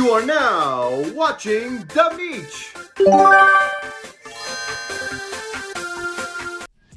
You are now watching Demeech.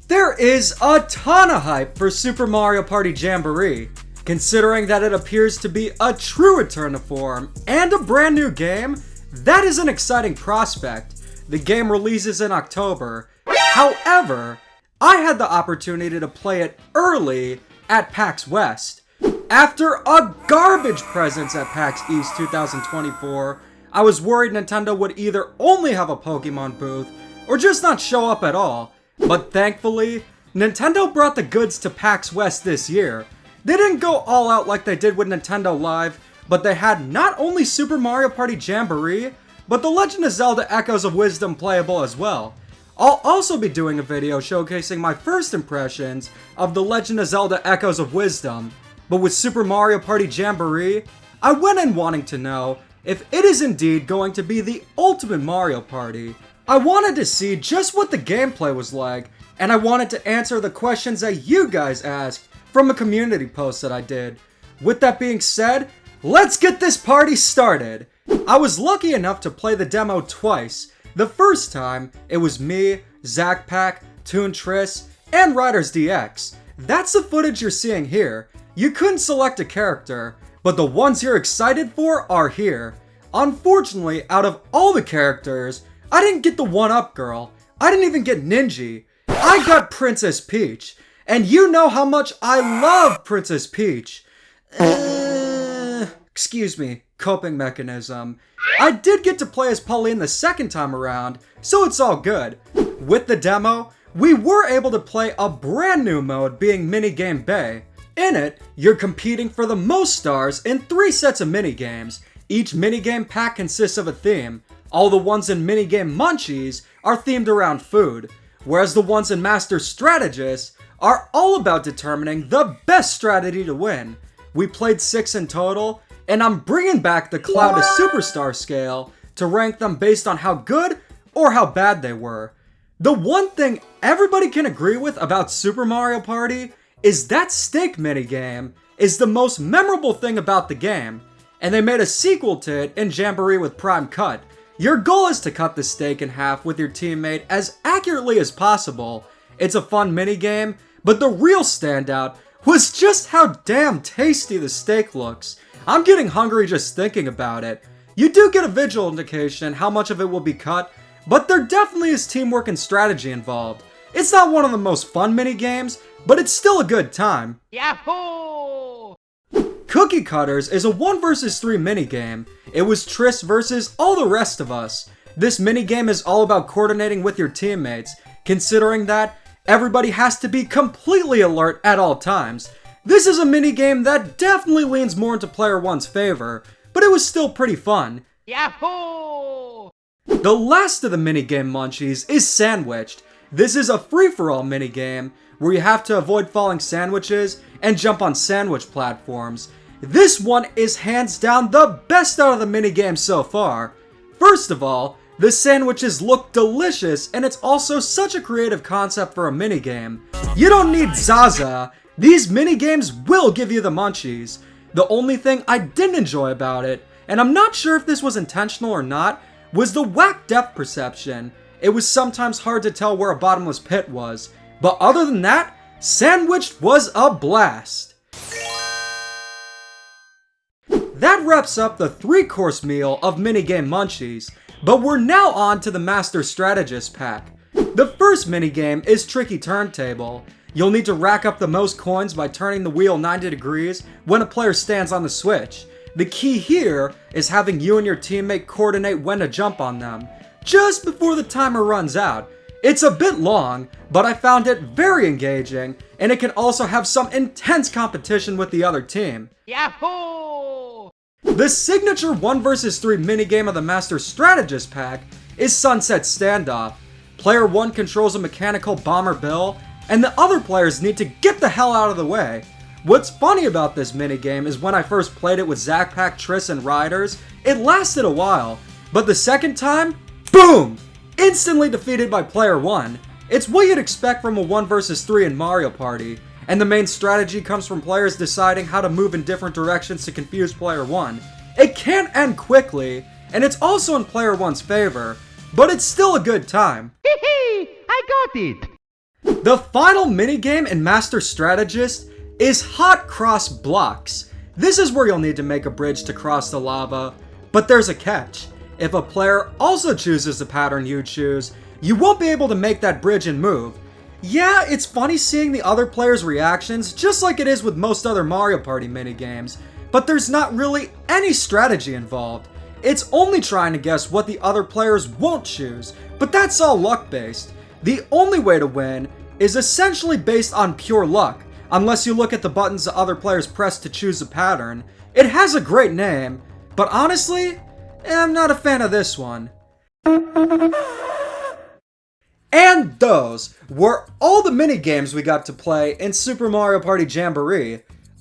There is a ton of hype for Super Mario Party Jamboree, considering that it appears to be a true return to form and a brand new game. That is an exciting prospect. The game releases in October. However, I had the opportunity to play it early at PAX West. After a garbage presence at PAX East 2024, I was worried Nintendo would either only have a Pokemon booth or just not show up at all. But thankfully, Nintendo brought the goods to PAX West this year. They didn't go all out like they did with Nintendo Live, but they had not only Super Mario Party Jamboree, but the Legend of Zelda Echoes of Wisdom playable as well. I'll also be doing a video showcasing my first impressions of the Legend of Zelda Echoes of Wisdom, but with Super Mario Party Jamboree, I went in wanting to know if it is indeed going to be the ultimate Mario Party. I wanted to see just what the gameplay was like, and I wanted to answer the questions that you guys asked from a community post that I did. With that being said, let's get this party started! I was lucky enough to play the demo twice. The first time, it was me, Zachpack, Toon-Triss, and Riders DX. That's the footage you're seeing here. You couldn't select a character, but the ones you're excited for are here. Unfortunately, out of all the characters, I didn't get the 1-Up Girl. I didn't even get Ninja. I got Princess Peach. And you know how much I love Princess Peach. Excuse me, coping mechanism. I did get to play as Pauline the second time around, so it's all good. With the demo, we were able to play a brand new mode being Minigame Bay. In it, you're competing for the most stars in 3 sets of minigames. Each minigame pack consists of a theme. All the ones in Minigame Munchies are themed around food, whereas the ones in Master Strategist are all about determining the best strategy to win. We played 6 in total, and I'm bringing back the Cloud to Superstar scale to rank them based on how good or how bad they were. The one thing everybody can agree with about Super Mario Party is that steak minigame is the most memorable thing about the game, and they made a sequel to it in Jamboree with Prime Cut. Your goal is to cut the steak in half with your teammate as accurately as possible. It's a fun minigame, but the real standout was just how damn tasty the steak looks. I'm getting hungry just thinking about it. You do get a visual indication how much of it will be cut, but there definitely is teamwork and strategy involved. It's not one of the most fun minigames, but it's still a good time. Yahoo! Cookie Cutters is a 1 vs 3 minigame. It was Triss versus all the rest of us. This minigame is all about coordinating with your teammates, considering that everybody has to be completely alert at all times. This is a minigame that definitely leans more into player 1's favor, but it was still pretty fun. Yahoo! The last of the minigame munchies is Sandwiched. This is a free-for-all minigame where you have to avoid falling sandwiches and jump on sandwich platforms. This one is hands down the best out of the minigames so far. First of all, the sandwiches look delicious, and it's also such a creative concept for a minigame. You don't need Zaza. These minigames will give you the munchies. The only thing I didn't enjoy about it, and I'm not sure if this was intentional or not, was the whack depth perception. It was sometimes hard to tell where a bottomless pit was. But other than that, Sandwiched was a blast. That wraps up the 3-course meal of minigame munchies, but we're now on to the Master Strategist pack. The first minigame is Tricky Turntable. You'll need to rack up the most coins by turning the wheel 90 degrees when a player stands on the switch. The key here is having you and your teammate coordinate when to jump on them, just before the timer runs out. It's a bit long, but I found it very engaging, and it can also have some intense competition with the other team. Yahoo! The signature 1 vs 3 minigame of the Master Strategist pack is Sunset Standoff. Player 1 controls a mechanical Bomber Bill, and the other players need to get the hell out of the way. What's funny about this minigame is when I first played it with Zachpack, Triss, and Riders, it lasted a while, but the second time, boom! Instantly defeated by player 1. It's what you'd expect from a 1 vs 3 in Mario Party, and the main strategy comes from players deciding how to move in different directions to confuse player 1. It can't end quickly, and it's also in player one's favor, but it's still a good time. Hee, I got it! The final minigame in Master Strategist is Hot Cross Blocks. This is where you'll need to make a bridge to cross the lava, but there's a catch. If a player also chooses the pattern you choose, you won't be able to make that bridge and move. Yeah, it's funny seeing the other players' reactions, just like it is with most other Mario Party minigames, but there's not really any strategy involved. It's only trying to guess what the other players won't choose, but that's all luck-based. The only way to win is essentially based on pure luck, unless you look at the buttons the other players press to choose a pattern. It has a great name, but honestly, I'm not a fan of this one. And those were all the minigames we got to play in Super Mario Party Jamboree.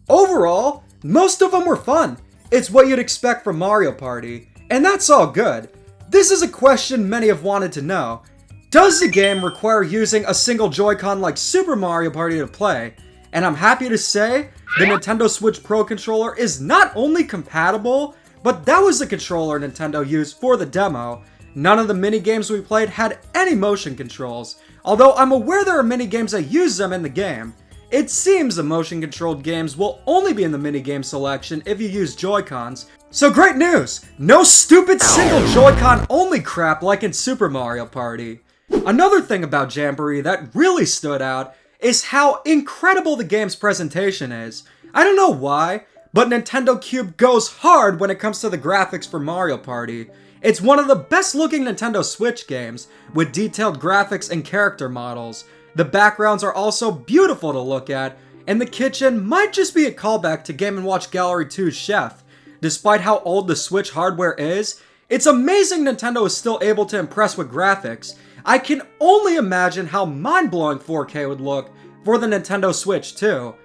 Overall, most of them were fun. It's what you'd expect from Mario Party, and that's all good. This is a question many have wanted to know. Does the game require using a single Joy-Con like Super Mario Party to play? And I'm happy to say, the Nintendo Switch Pro controller is not only compatible, but that was the controller Nintendo used for the demo. None of the minigames we played had any motion controls, although I'm aware there are minigames that use them in the game. It seems the motion-controlled games will only be in the minigame selection if you use Joy-Cons. So great news! No stupid single Joy-Con only crap like in Super Mario Party. Another thing about Jamboree that really stood out is how incredible the game's presentation is. I don't know why, but Nintendo Cube goes hard when it comes to the graphics for Mario Party. It's one of the best looking Nintendo Switch games, with detailed graphics and character models. The backgrounds are also beautiful to look at, and the kitchen might just be a callback to Game & Watch Gallery 2's Chef. Despite how old the Switch hardware is, it's amazing Nintendo is still able to impress with graphics. I can only imagine how mind-blowing 4K would look for the Nintendo Switch too.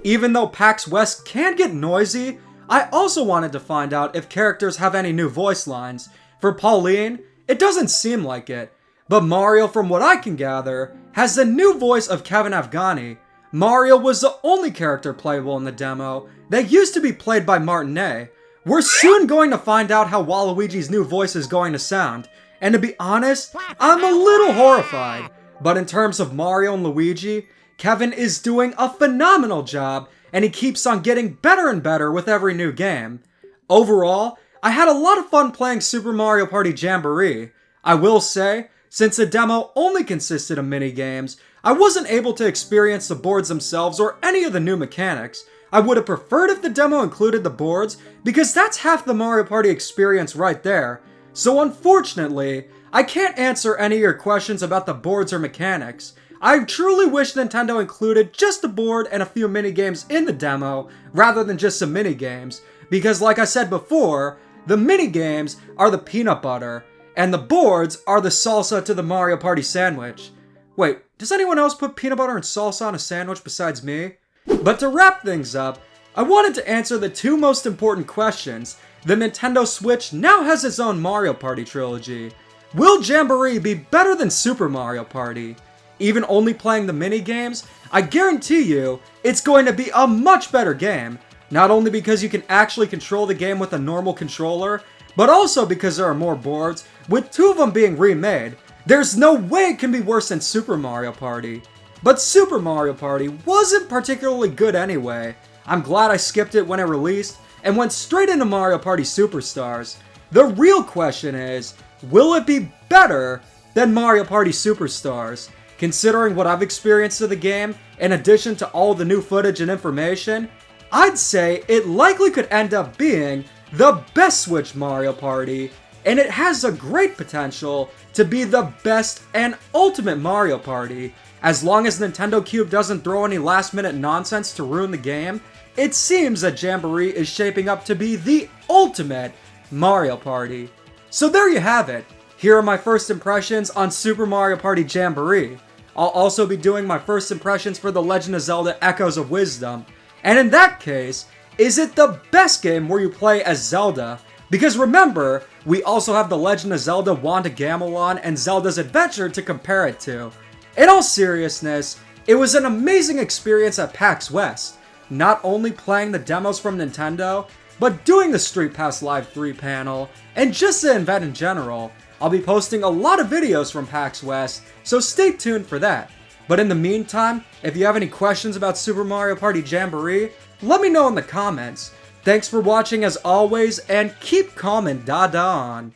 Even though PAX West can get noisy, I also wanted to find out if characters have any new voice lines. For Pauline, it doesn't seem like it, but Mario, from what I can gather, has the new voice of Kevin Afghani. Mario was the only character playable in the demo that used to be played by Martinet. We're soon going to find out how Waluigi's new voice is going to sound, and to be honest, I'm a little horrified. But in terms of Mario and Luigi, Kevin is doing a phenomenal job, and he keeps on getting better and better with every new game. Overall, I had a lot of fun playing Super Mario Party Jamboree. I will say, since the demo only consisted of minigames, I wasn't able to experience the boards themselves or any of the new mechanics. I would have preferred if the demo included the boards, because that's half the Mario Party experience right there. So unfortunately, I can't answer any of your questions about the boards or mechanics. I truly wish Nintendo included just the board and a few minigames in the demo, rather than just some minigames, because like I said before, the minigames are the peanut butter, and the boards are the salsa to the Mario Party sandwich. Wait, does anyone else put peanut butter and salsa on a sandwich besides me? But to wrap things up, I wanted to answer the two most important questions. The Nintendo Switch now has its own Mario Party trilogy. Will Jamboree be better than Super Mario Party? Even only playing the minigames, I guarantee you, it's going to be a much better game. Not only because you can actually control the game with a normal controller, but also because there are more boards, with 2 of them being remade. There's no way it can be worse than Super Mario Party. But Super Mario Party wasn't particularly good anyway. I'm glad I skipped it when it released, and went straight into Mario Party Superstars. The real question is, will it be better than Mario Party Superstars? Considering what I've experienced of the game, in addition to all the new footage and information, I'd say it likely could end up being the best Switch Mario Party, and it has a great potential to be the best and ultimate Mario Party. As long as Nintendo Cube doesn't throw any last-minute nonsense to ruin the game, it seems that Jamboree is shaping up to be the ultimate Mario Party. So there you have it. Here are my first impressions on Super Mario Party Jamboree. I'll also be doing my first impressions for The Legend of Zelda Echoes of Wisdom. And in that case, is it the best game where you play as Zelda? Because remember, we also have The Legend of Zelda Wand of Gamelon and Zelda's Adventure to compare it to. In all seriousness, it was an amazing experience at PAX West. Not only playing the demos from Nintendo, But doing the Street Pass Live 3 panel, and just the event in general, I'll be posting a lot of videos from PAX West, so stay tuned for that. But in the meantime, if you have any questions about Super Mario Party Jamboree, let me know in the comments. Thanks for watching as always, and keep calm and dada on.